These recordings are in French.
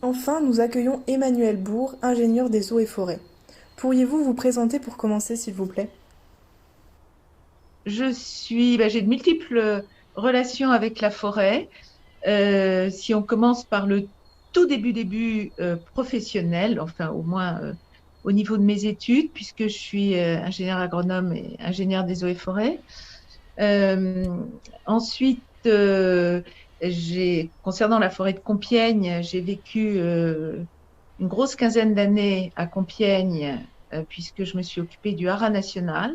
Enfin, nous accueillons Emmanuel Bourg, ingénieur des eaux et forêts. Pourriez-vous vous présenter pour commencer, s'il vous plaît? J'ai de multiples relations avec la forêt. Si on commence par le tout début professionnel, enfin au moins au niveau de mes études, puisque je suis ingénieur agronome et ingénieur des eaux et forêts. Euh, ensuite, concernant la forêt de Compiègne, j'ai vécu une grosse quinzaine d'années à Compiègne, puisque je me suis occupée du haras national,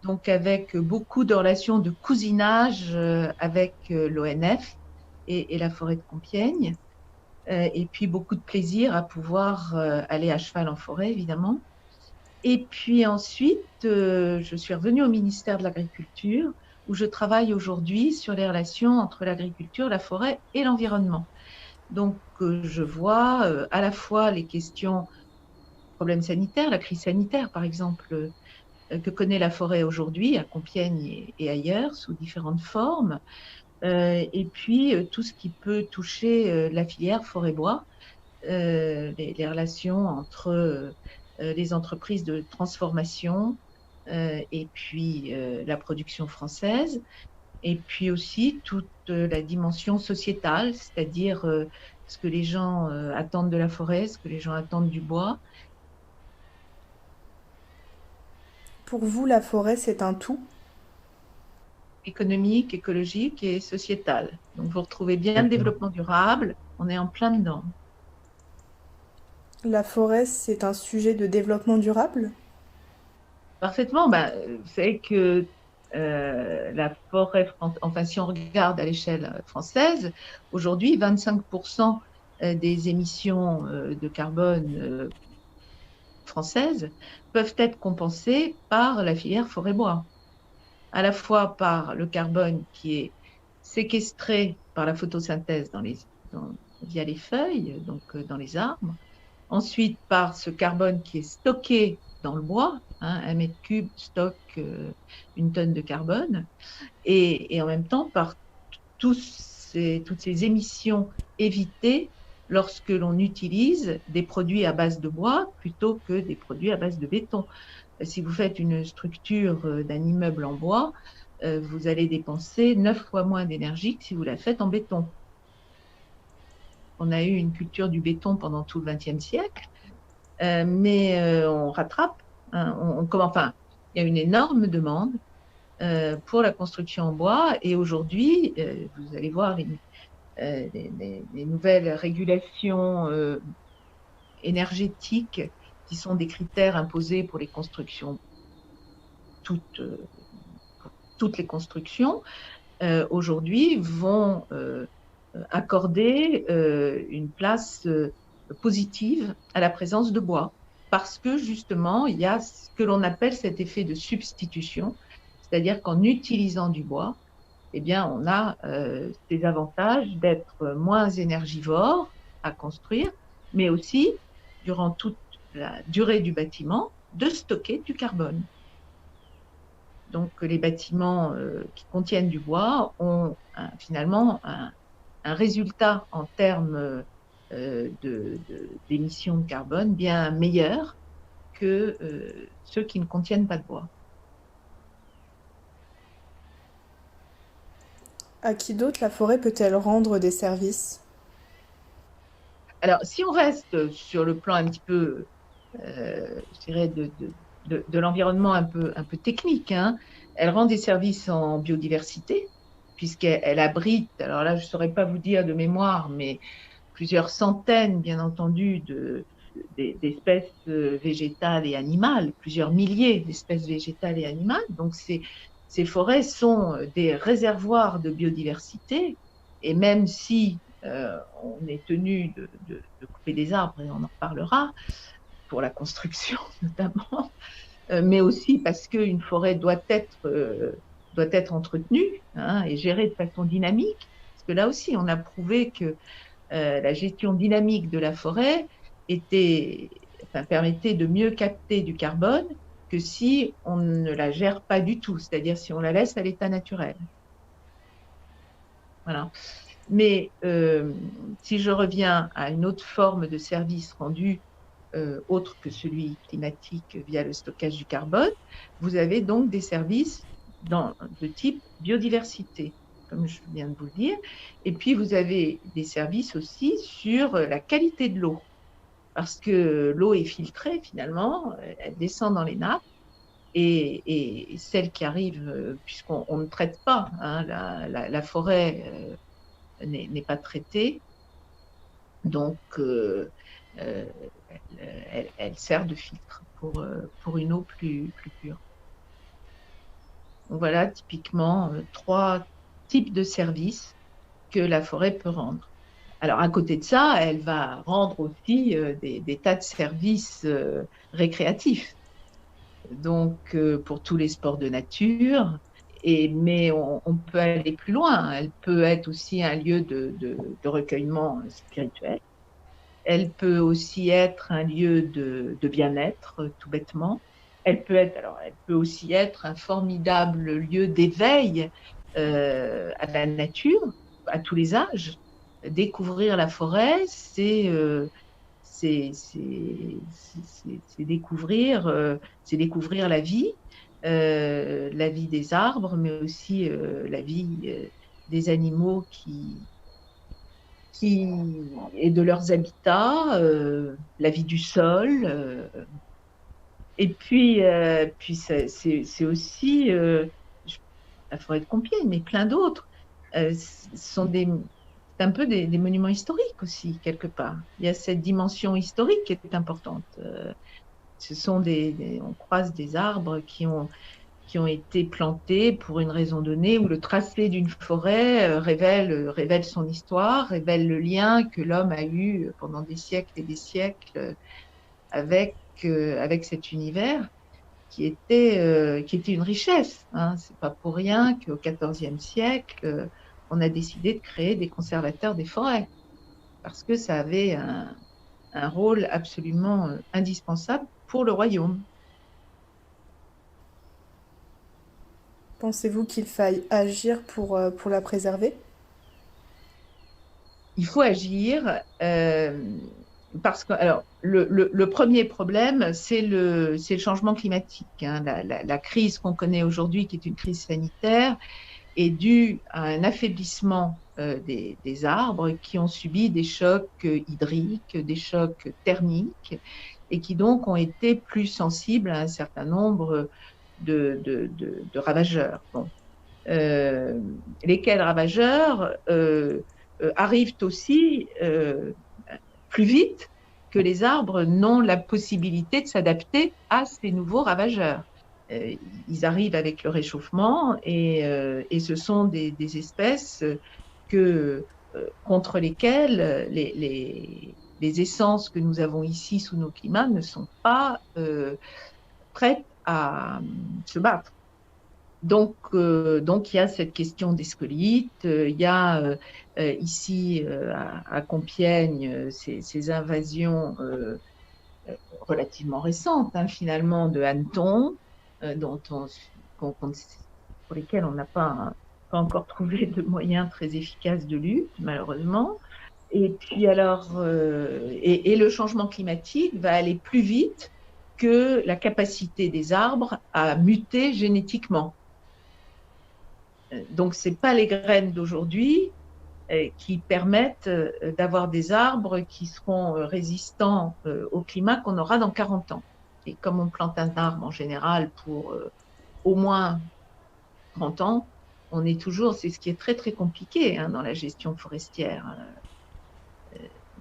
donc avec beaucoup de relations de cousinage avec l'ONF et la forêt de Compiègne, et puis beaucoup de plaisir à pouvoir aller à cheval en forêt, évidemment. Et puis ensuite, je suis revenue au ministère de l'Agriculture, où je travaille aujourd'hui sur les relations entre l'agriculture, la forêt et l'environnement. Donc, je vois à la fois les questions problèmes sanitaires, la crise sanitaire, par exemple, que connaît la forêt aujourd'hui, à Compiègne et ailleurs, sous différentes formes, et puis tout ce qui peut toucher la filière forêt-bois, les relations entre les entreprises de transformation et puis la production française, et puis aussi toute la dimension sociétale, c'est-à-dire ce que les gens attendent de la forêt, ce que les gens attendent du bois. Pour vous, la forêt, c'est un tout? Économique, écologique et sociétal. Donc, vous retrouvez bien le développement durable, on est en plein dedans. La forêt, c'est un sujet de développement durable? Parfaitement, vous savez que la forêt, enfin, si on regarde à l'échelle française, aujourd'hui, 25% des émissions de carbone françaises peuvent être compensées par la filière forêt-bois, à la fois par le carbone qui est séquestré par la photosynthèse via les feuilles, donc dans les arbres, ensuite par ce carbone qui est stocké dans le bois, hein, un mètre cube stocke une tonne de carbone, et en même temps par toutes ces émissions évitées lorsque l'on utilise des produits à base de bois plutôt que des produits à base de béton. Si vous faites une structure d'un immeuble en bois, vous allez dépenser 9 fois moins d'énergie que si vous la faites en béton. On a eu une culture du béton pendant tout le XXe siècle, mais on rattrape. Hein, enfin, il y a une énorme demande pour la construction en bois, et aujourd'hui, vous allez voir les nouvelles régulations énergétiques qui sont des critères imposés pour les constructions, toutes, pour toutes les constructions, aujourd'hui vont accorder une place positive à la présence de bois, parce que justement, il y a ce que l'on appelle cet effet de substitution, c'est-à-dire qu'en utilisant du bois, eh bien, on a ces avantages d'être moins énergivore à construire, mais aussi, durant toute la durée du bâtiment, de stocker du carbone. Donc, les bâtiments qui contiennent du bois ont finalement un résultat en termes d'émissions de carbone bien meilleur que ceux qui ne contiennent pas de bois. À qui d'autre la forêt peut-elle rendre des services? Alors, si on reste sur le plan un petit peu, je dirais, de l'environnement un peu technique, hein, elle rend des services en biodiversité, puisqu'elle abrite, alors là, je ne saurais pas vous dire de mémoire, mais plusieurs centaines, bien entendu, d'espèces végétales et animales, plusieurs milliers d'espèces végétales et animales. Donc, ces forêts sont des réservoirs de biodiversité, et même si on est tenu de couper des arbres, et on en reparlera, pour la construction notamment, mais aussi parce qu'une forêt doit être entretenue, hein, et gérée de façon dynamique, parce que là aussi, on a prouvé que la gestion dynamique de la forêt enfin, permettait de mieux capter du carbone que si on ne la gère pas du tout, c'est-à-dire si on la laisse à l'état naturel. Voilà. Mais si je reviens à une autre forme de service rendu autre que celui climatique via le stockage du carbone, vous avez donc des services de type biodiversité, comme je viens de vous le dire, et puis vous avez des services aussi sur la qualité de l'eau, parce que l'eau est filtrée finalement, elle descend dans les nappes, et celle qui arrive, puisqu'on ne traite pas, hein, la forêt n'est pas traitée, donc elle sert de filtre pour une eau plus pure. Donc voilà typiquement 3 types de services que la forêt peut rendre. Alors à côté de ça, elle va rendre aussi des tas de services récréatifs. Donc pour tous les sports de nature, mais on peut aller plus loin. Elle peut être aussi un lieu de recueillement spirituel. Elle peut aussi être un lieu de bien-être, tout bêtement. Elle peut aussi être un formidable lieu d'éveil à la nature, à tous les âges. Découvrir la forêt, c'est découvrir, la vie des arbres, mais aussi la vie des animaux et de leurs habitats, la vie du sol. Et puis c'est aussi la forêt de Compiègne, mais plein d'autres. C'est un peu des monuments historiques aussi, quelque part. Il y a cette dimension historique qui est importante. Ce sont on croise des arbres qui ont été plantés pour une raison donnée, où le tracé d'une forêt révèle son histoire, révèle le lien que l'homme a eu pendant des siècles et des siècles avec cet univers qui était une richesse. Hein. C'est pas pour rien qu'au XIVe siècle, on a décidé de créer des conservateurs des forêts, parce que ça avait un rôle absolument indispensable pour le royaume. Pensez-vous qu'il faille agir pour la préserver? Il faut agir parce que, alors, le premier problème, c'est le changement climatique. Hein. La crise qu'on connaît aujourd'hui, qui est une crise sanitaire, est due à un affaiblissement des arbres qui ont subi des chocs hydriques, des chocs thermiques, et qui donc ont été plus sensibles à un certain nombre de ravageurs. Bon. Lesquels ravageurs arrivent aussi plus vite que les arbres n'ont la possibilité de s'adapter à ces nouveaux ravageurs. Ils arrivent avec le réchauffement et ce sont des espèces contre lesquelles les essences que nous avons ici sous nos climats ne sont pas prêtes à se battre. Donc, il y a cette question des scolytes, il y a ici à Compiègne ces invasions relativement récentes, hein, finalement, de hannetons, pour lesquels on n'a pas encore trouvé de moyens très efficaces de lutte, malheureusement. Et puis alors, et le changement climatique va aller plus vite que la capacité des arbres à muter génétiquement. Donc, ce n'est pas les graines d'aujourd'hui qui permettent d'avoir des arbres qui seront résistants au climat qu'on aura dans 40 ans. Et comme on plante un arbre en général pour au moins 30 ans, on est toujours, c'est ce qui est très très compliqué hein, dans la gestion forestière,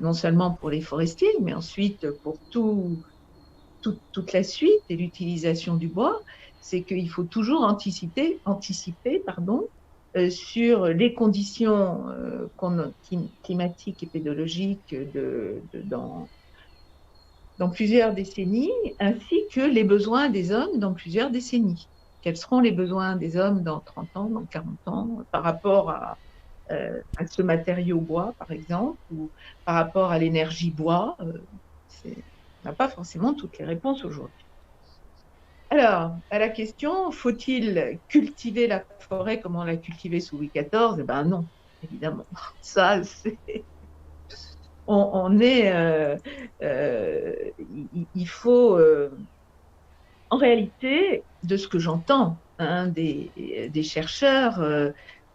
non seulement pour les forestiers, mais ensuite pour toute la suite et l'utilisation du bois, c'est qu'il faut toujours anticiper sur les conditions climatiques et pédologiques dans plusieurs décennies, ainsi que les besoins des hommes dans plusieurs décennies. Quels seront les besoins des hommes dans 30 ans, dans 40 ans, par rapport à ce matériau bois, par exemple, ou par rapport à l'énergie bois on n'a pas forcément toutes les réponses aujourd'hui. Alors, à la question, faut-il cultiver la forêt comme on l'a cultivée sous Louis XIV? Eh bien non, évidemment. Ça, on est, il faut, en réalité, de ce que j'entends, hein, des chercheurs,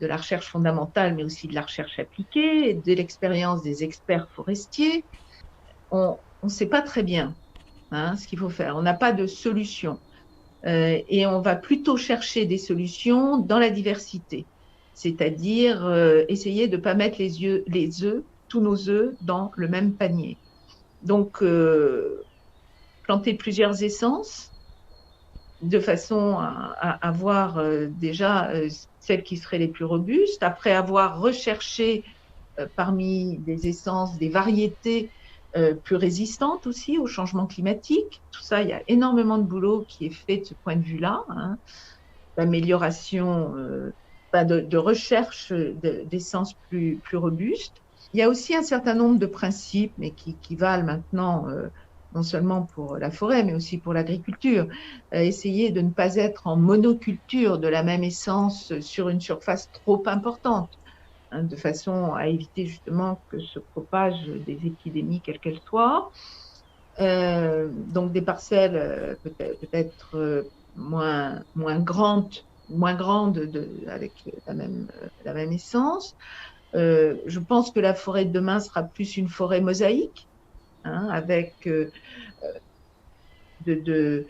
de la recherche fondamentale, mais aussi de la recherche appliquée, de l'expérience des experts forestiers, on ne sait pas très bien, hein, ce qu'il faut faire. On n'a pas de solution. Et on va plutôt chercher des solutions dans la diversité, c'est-à-dire essayer de ne pas mettre tous nos œufs dans le même panier. Donc, planter plusieurs essences de façon à avoir déjà celles qui seraient les plus robustes, après avoir recherché parmi des essences, des variétés plus résistantes aussi au changement climatique. Tout ça, il y a énormément de boulot qui est fait de ce point de vue-là, hein, d'amélioration, de recherche d'essences plus robustes. Il y a aussi un certain nombre de principes, mais qui valent maintenant non seulement pour la forêt, mais aussi pour l'agriculture. Essayer de ne pas être en monoculture de la même essence sur une surface trop importante, hein, de façon à éviter justement que se propagent des épidémies, quelles qu'elles soient. Donc des parcelles peut-être moins grandes, avec la même essence. Je pense que la forêt de demain sera plus une forêt mosaïque, hein, avec des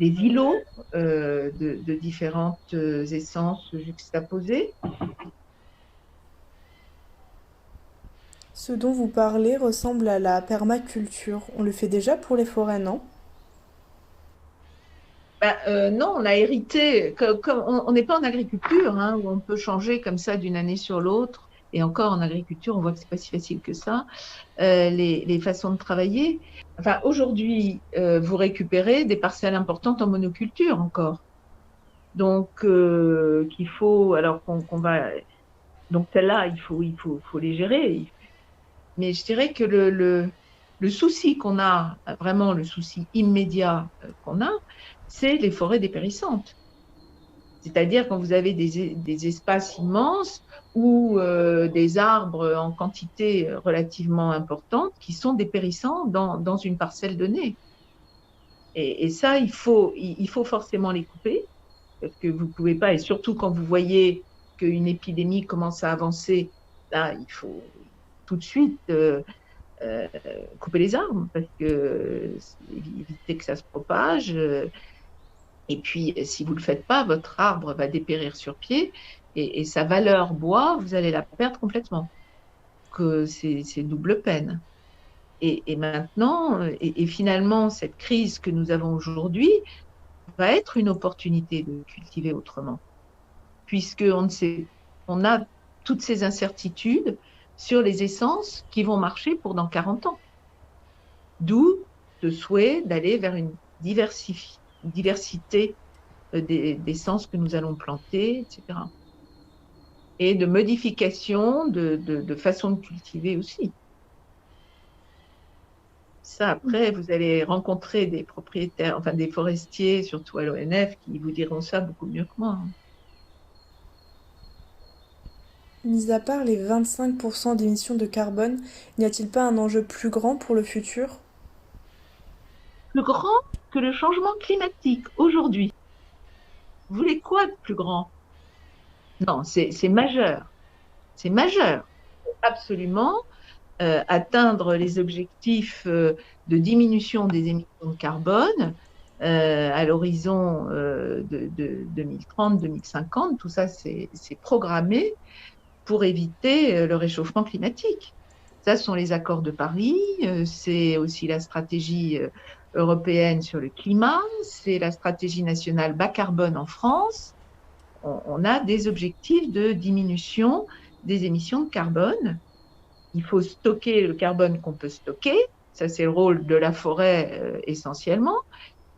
îlots de différentes essences juxtaposées. Ce dont vous parlez ressemble à la permaculture. On le fait déjà pour les forêts, non? Non, on a hérité, comme on n'est pas en agriculture, hein, où on peut changer comme ça d'une année sur l'autre. Et encore en agriculture, on voit que c'est pas si facile que ça, les façons de travailler. Enfin, aujourd'hui, vous récupérez des parcelles importantes en monoculture encore. Donc, qu'il faut, alors qu'on va, donc celles-là, faut les gérer. Mais je dirais que le souci qu'on a, vraiment le souci immédiat qu'on a, c'est les forêts dépérissantes. C'est-à-dire quand vous avez des espaces immenses ou des arbres en quantité relativement importante qui sont dépérissants dans une parcelle donnée. Et ça, il faut forcément les couper, parce que vous ne pouvez pas, et surtout quand vous voyez qu'une épidémie commence à avancer, là, il faut tout de suite couper les arbres, parce que éviter que ça se propage. Et puis, si vous ne le faites pas, votre arbre va dépérir sur pied et sa valeur bois, vous allez la perdre complètement. Que c'est double peine. Et maintenant, et finalement, cette crise que nous avons aujourd'hui va être une opportunité de cultiver autrement, puisqu'on ne sait, on a toutes ces incertitudes sur les essences qui vont marcher pour dans 40 ans. D'où le souhait d'aller vers une diversité d'essences que nous allons planter, etc. Et de modification de façon de cultiver aussi. Ça, après, vous allez rencontrer des propriétaires, enfin des forestiers, surtout à l'ONF, qui vous diront ça beaucoup mieux que moi. Mis à part les 25% d'émissions de carbone, n'y a-t-il pas un enjeu plus grand pour le futur? Plus grand que le changement climatique aujourd'hui. Vous voulez quoi de plus grand? Non, c'est majeur. C'est majeur. Absolument atteindre les objectifs de diminution des émissions de carbone à l'horizon de 2030-2050. Tout ça, c'est programmé pour éviter le réchauffement climatique. Ça, ce sont les accords de Paris, c'est aussi la stratégie européenne sur le climat, c'est la stratégie nationale bas carbone en France. On a des objectifs de diminution des émissions de carbone. Il faut stocker le carbone qu'on peut stocker. Ça, c'est le rôle de la forêt essentiellement.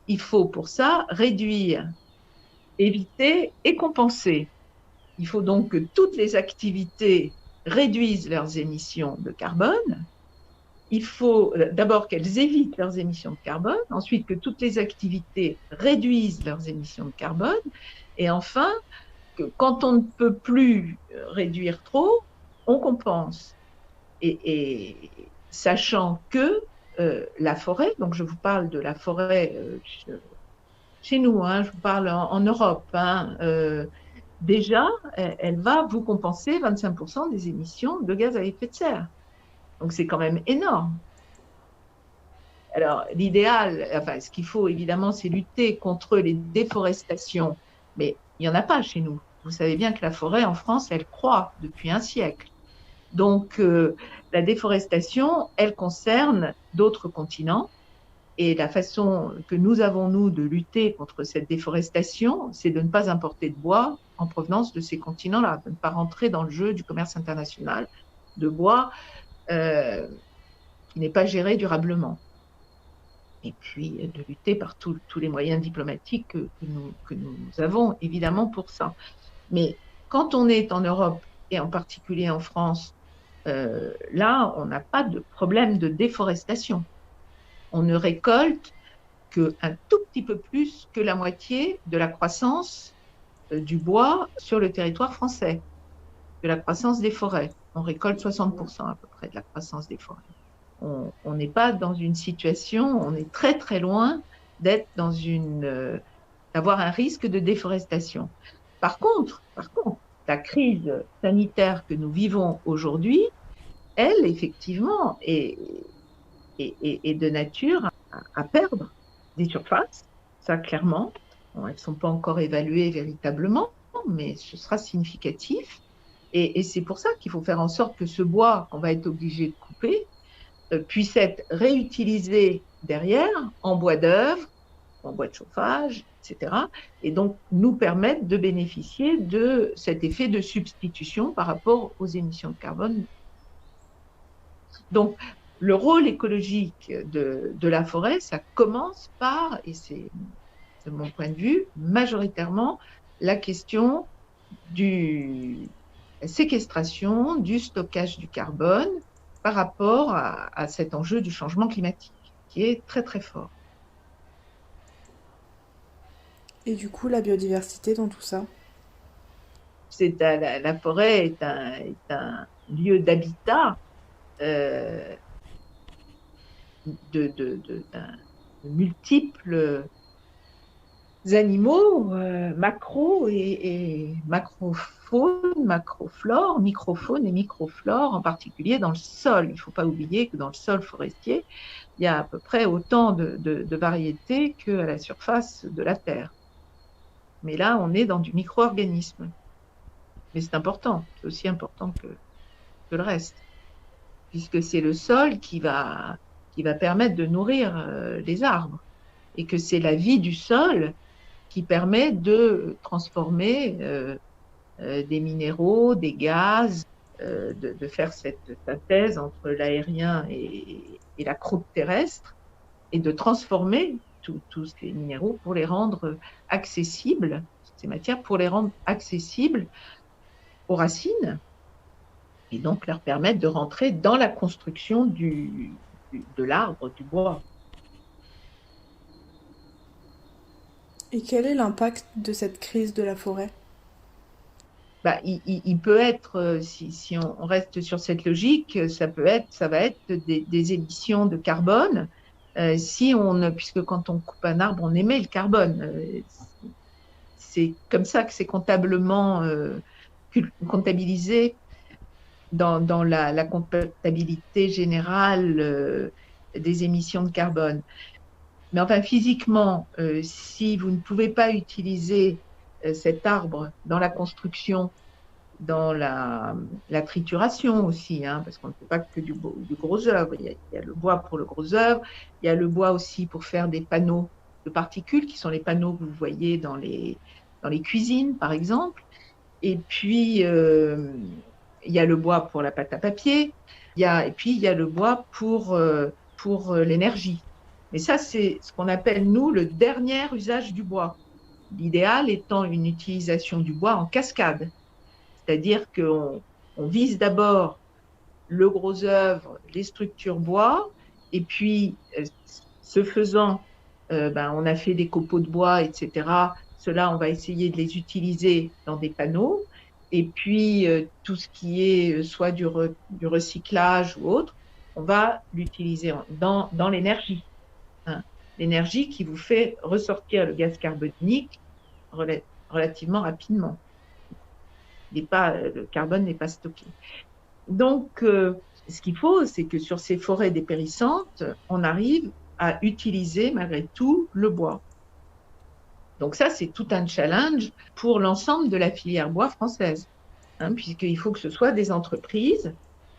Il faut pour ça réduire, éviter et compenser. Il faut donc que toutes les activités réduisent leurs émissions de carbone. Il faut d'abord qu'elles évitent leurs émissions de carbone, ensuite que toutes les activités réduisent leurs émissions de carbone, et enfin, que quand on ne peut plus réduire trop, on compense. Et sachant que la forêt, donc je vous parle de la forêt chez nous, hein, je vous parle en Europe, hein, déjà, elle va vous compenser 25% des émissions de gaz à effet de serre. Donc c'est quand même énorme. Alors l'idéal, enfin ce qu'il faut évidemment, c'est lutter contre les déforestations, mais il n'y en a pas chez nous. Vous savez bien que la forêt en France, elle croît depuis un siècle. Donc, la déforestation, elle concerne d'autres continents. Et la façon que nous avons, nous, de lutter contre cette déforestation, c'est de ne pas importer de bois en provenance de ces continents-là, de ne pas rentrer dans le jeu du commerce international de bois euh, qui n'est pas géré durablement. Et puis, de lutter par tous les moyens diplomatiques que nous avons, évidemment, pour ça. Mais quand on est en Europe, et en particulier en France, là, on n'a pas de problème de déforestation. On ne récolte qu'un tout petit peu plus que la moitié de la croissance du bois sur le territoire français, de la croissance des forêts. On récolte 60% à peu près de la croissance des forêts. On n'est pas dans une situation, on est très très loin d'être dans d'avoir un risque de déforestation. Par contre, la crise sanitaire que nous vivons aujourd'hui, elle, effectivement, est de nature à perdre des surfaces, ça clairement. Bon, elles ne sont pas encore évaluées véritablement, mais ce sera significatif. Et c'est pour ça qu'il faut faire en sorte que ce bois qu'on va être obligé de couper puisse être réutilisé derrière en bois d'œuvre, en bois de chauffage, etc. Et donc nous permettre de bénéficier de cet effet de substitution par rapport aux émissions de carbone. Donc, le rôle écologique de la forêt, ça commence par, et c'est de mon point de vue, majoritairement la question de la séquestration, du stockage du carbone par rapport à cet enjeu du changement climatique, qui est très très fort. Et du coup, la biodiversité dans tout ça? La forêt est un lieu d'habitat euh, de multiples animaux, macro et macrofaune, macroflore, microfaune et microflore, en particulier dans le sol. Il ne faut pas oublier que dans le sol forestier, il y a à peu près autant de variétés qu'à la surface de la Terre. Mais là, on est dans du micro-organisme. Mais c'est important, c'est aussi important que le reste, puisque c'est le sol qui va permettre de nourrir les arbres, et que c'est la vie du sol qui permet de transformer des minéraux, des gaz, de faire cette synthèse entre l'aérien et la croûte terrestre, et de transformer tous ces minéraux pour les rendre accessibles, ces matières, pour les rendre accessibles aux racines, et donc leur permettre de rentrer dans la construction de l'arbre, du bois. Et quel est l'impact de cette crise de la forêt? Il peut être, si on reste sur cette logique, ça va être des émissions de carbone. Puisque quand on coupe un arbre, on émet le carbone. C'est comme ça que c'est comptablement comptabilisé dans la comptabilité générale des émissions de carbone. Mais enfin, physiquement, si vous ne pouvez pas utiliser cet arbre dans la construction, dans la trituration aussi, hein, parce qu'on ne fait pas que du gros œuvre. Il y a le bois pour le gros œuvre, il y a le bois aussi pour faire des panneaux de particules, qui sont les panneaux que vous voyez dans les cuisines, par exemple. Et puis, il y a le bois pour la pâte à papier, et puis il y a le bois pour l'énergie. Mais ça, c'est ce qu'on appelle, nous, le dernier usage du bois. L'idéal étant une utilisation du bois en cascade. C'est-à-dire qu'on vise d'abord le gros œuvre, les structures bois, et puis, ce faisant, on a fait des copeaux de bois, etc. Ceux-là, on va essayer de les utiliser dans des panneaux. Et puis, tout ce qui est soit du recyclage ou autre, on va l'utiliser dans l'énergie, hein. L'énergie qui vous fait ressortir le gaz carbonique relativement rapidement. Le carbone n'est pas stocké. Donc, ce qu'il faut, c'est que sur ces forêts dépérissantes, on arrive à utiliser malgré tout le bois. Donc ça, c'est tout un challenge pour l'ensemble de la filière bois française, hein, puisqu'il faut que ce soit des entreprises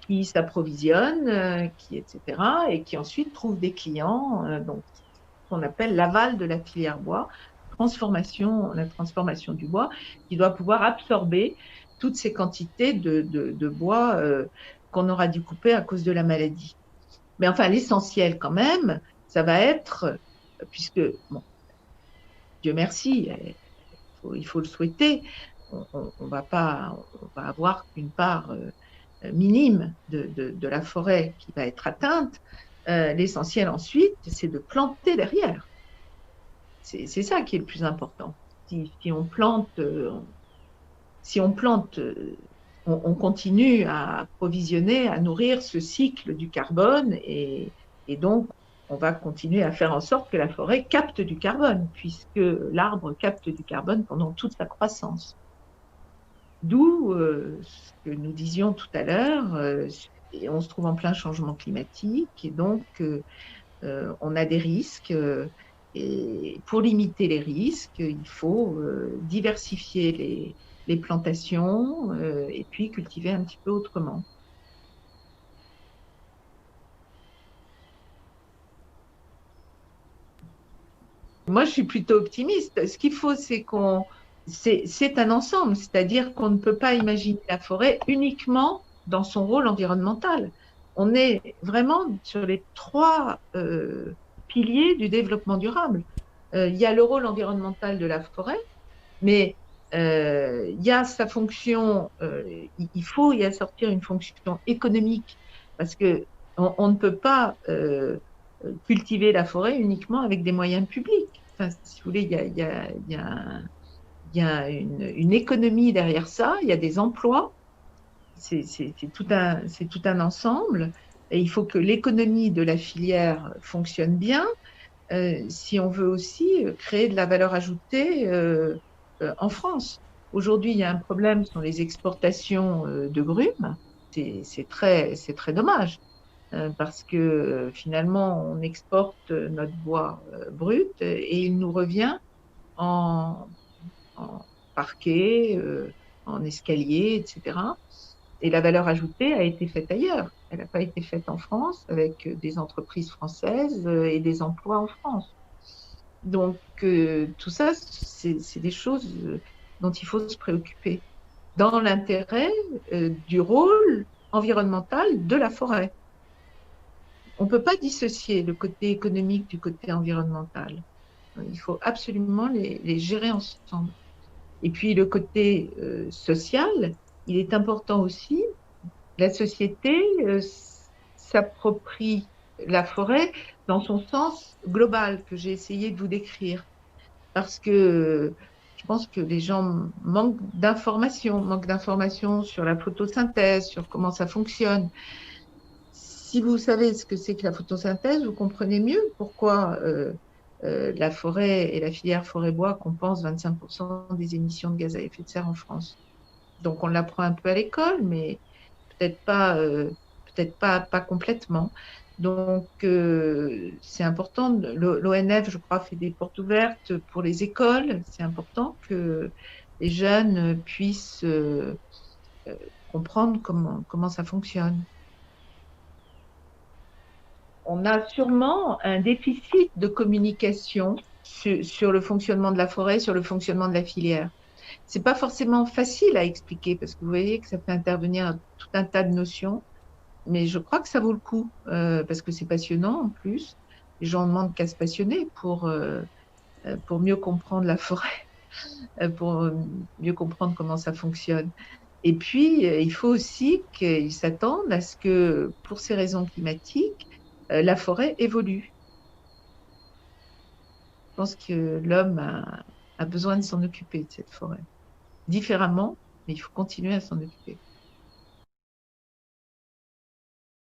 qui s'approvisionnent, etc., et qui ensuite trouvent des clients, donc qu'on appelle l'aval de la filière bois, la transformation du bois, qui doit pouvoir absorber toutes ces quantités de bois qu'on aura dû couper à cause de la maladie. Mais enfin, l'essentiel quand même, ça va être, puisque, bon, Dieu merci, il faut le souhaiter, on va avoir une part minime de la forêt qui va être atteinte. L'essentiel ensuite, c'est de planter derrière. C'est ça qui est le plus important. Si on plante, on continue à approvisionner, à nourrir ce cycle du carbone et donc on va continuer à faire en sorte que la forêt capte du carbone, puisque l'arbre capte du carbone pendant toute sa croissance. D'où ce que nous disions tout à l'heure, on se trouve en plein changement climatique et donc on a des risques. Et pour limiter les risques, il faut diversifier les plantations et puis cultiver un petit peu autrement. Moi, je suis plutôt optimiste. Ce qu'il faut, c'est un ensemble, c'est-à-dire qu'on ne peut pas imaginer la forêt uniquement dans son rôle environnemental. On est vraiment sur les trois piliers du développement durable. Il y a le rôle environnemental de la forêt, mais il y a sa fonction, il faut y assortir une fonction économique, parce que on ne peut pas cultiver la forêt uniquement avec des moyens publics. Enfin, si vous voulez, il y a une économie derrière ça, il y a des emplois, c'est tout un ensemble, et il faut que l'économie de la filière fonctionne bien si on veut aussi créer de la valeur ajoutée en France. Aujourd'hui, il y a un problème sur les exportations de grumes. C'est très dommage parce que finalement, on exporte notre bois brut et il nous revient en, en parquet, en escalier, etc. Et la valeur ajoutée a été faite ailleurs. Elle n'a pas été faite en France avec des entreprises françaises et des emplois en France. Donc, tout ça, c'est des choses dont il faut se préoccuper dans l'intérêt du rôle environnemental de la forêt. On ne peut pas dissocier le côté économique du côté environnemental. Il faut absolument les gérer ensemble. Et puis, le côté social, il est important aussi. La société s'approprie la forêt dans son sens global que j'ai essayé de vous décrire. Parce que je pense que les gens manquent d'informations sur la photosynthèse, sur comment ça fonctionne. Si vous savez ce que c'est que la photosynthèse, vous comprenez mieux pourquoi la forêt et la filière forêt-bois compensent 25% des émissions de gaz à effet de serre en France. Donc on l'apprend un peu à l'école, mais peut-être pas complètement. Donc, c'est important. L'ONF, je crois, fait des portes ouvertes pour les écoles. C'est important que les jeunes puissent comprendre comment ça fonctionne. On a sûrement un déficit de communication sur le fonctionnement de la forêt, sur le fonctionnement de la filière. C'est pas forcément facile à expliquer parce que vous voyez que ça fait intervenir tout un tas de notions. Mais je crois que ça vaut le coup parce que c'est passionnant en plus. Les gens demandent qu'à se passionner pour mieux comprendre la forêt, pour mieux comprendre comment ça fonctionne. Et puis, il faut aussi qu'ils s'attendent à ce que, pour ces raisons climatiques, la forêt évolue. Je pense que l'homme a besoin de s'en occuper de cette forêt, différemment, mais il faut continuer à s'en occuper.